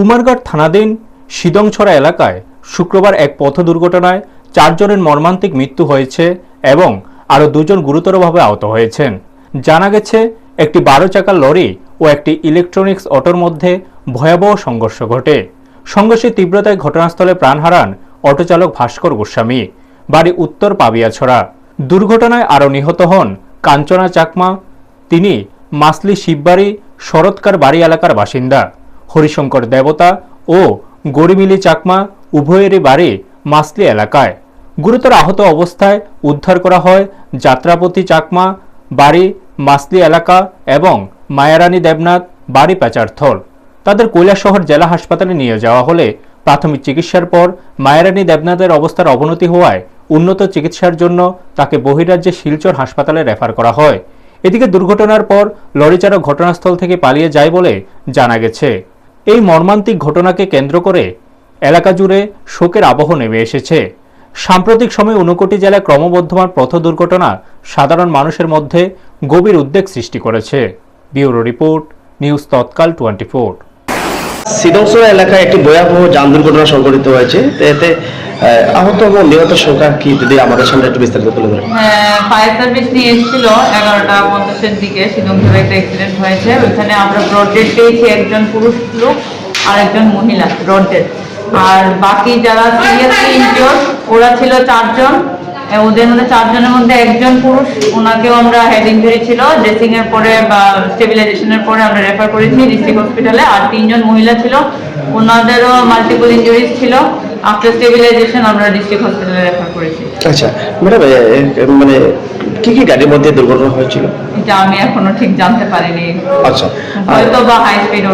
কুমারঘাট থানাধীন সিদংছড়া এলাকায় শুক্রবার এক পথ দুর্ঘটনায় 4 জনের মর্মান্তিক মৃত্যু হয়েছে এবং আরও 2 জন গুরুতরভাবে আহত হয়েছেন। জানা গেছে, একটি 12 চাকার লরি ও একটি ইলেকট্রনিক্স অটোর মধ্যে ভয়াবহ সংঘর্ষ ঘটে। সংঘর্ষের তীব্রতায় ঘটনাস্থলে প্রাণ হারান অটোচালক ভাস্কর গোস্বামী, বাড়ি উত্তর পাবিয়াছড়া। দুর্ঘটনায় আরও নিহত হন কাঞ্চনা চাকমা, তিনি মাসলি শিববাড়ি শরৎকার বাড়ি এলাকার বাসিন্দা। হরিশঙ্কর দেবতা ও গরিমিলি চাকমা উভয়েরই বাড়ি মাসলি এলাকায়। গুরুতর আহত অবস্থায় উদ্ধার করা হয় যাত্রাপতি চাকমা, বাড়ি মাসলি এলাকা এবং মায়ারানী দেবনাথ, বাড়ি পেচারথল। তাদের কৈলাসহর জেলা হাসপাতালে নিয়ে যাওয়া হলে প্রাথমিক চিকিৎসার পর মায়ারানী দেবনাথের অবস্থার অবনতি হওয়ায় উন্নত চিকিৎসার জন্য তাকে বহিরাজ্যে শিলচর হাসপাতালে রেফার করা হয়। এদিকে দুর্ঘটনার পর লরি চালক ঘটনাস্থল থেকে পালিয়ে যায় বলে জানা গেছে। এই মর্মান্তিক ঘটনাকে কেন্দ্র করে এলাকা জুড়ে শোকের আবহ নেমে এসেছে। সাম্প্রতিক সময়ে ঊনকোটি জেলায় ক্রমবর্ধমান পথ দুর্ঘটনা সাধারণ মানুষের মধ্যে গভীর উদ্বেগ সৃষ্টি করেছে। ব্যুরো রিপোর্ট, নিউজ তৎকাল 24। সিদংছড়া এলাকায় একটি ভয়াবহ যান দুর্ঘটনা সংঘটিত হয়েছে। এতে আহত এবং নিহত সংখ্যা কি যদি আমাদের সামনে একটু বিস্তারিত তুলে ধরেন। ফায়ার সার্ভিস নিয়ে এসেছিল 11:50-এর দিকে। সিদংছড়া একটা অ্যাক্সিডেন্ট হয়েছে, ওইখানে আমরা ব্রড ডেড পেয়েছি, একজন পুরুষ লোক আর একজন মহিলা ব্রড ডেড। আর বাকি যারা সিরিয়াসলি ইনজিওর্ড ওরা ছিল 4 জন। ওদের মধ্যে 4 জনের মধ্যে একজন পুরুষ, ওনাকেও আমরা হেড ইনজুরি ছিল, ড্রেসিং এর পরে বা স্টেবিলাইজেশনের পরে আমরা রেফার করেছি ডিস্ট্রিক্ট হসপিটালে। আর 3 জন মহিলা ছিল, ওনাদেরও মাল্টিপল ইনজুরিজ ছিল। আফটার স্টেবিলাইজেশন আমরা ডিস্ট্রিক্ট হসপিটালে রেফার করেছি। আচ্ছা ম্যাডাম, মানে কি কি গাড়ির মধ্যে দুর্ঘটনা হয়েছিল এটা আমি এখনো ঠিক জানতে পারিনি। আচ্ছা, হয়তো বা হাই স্পিড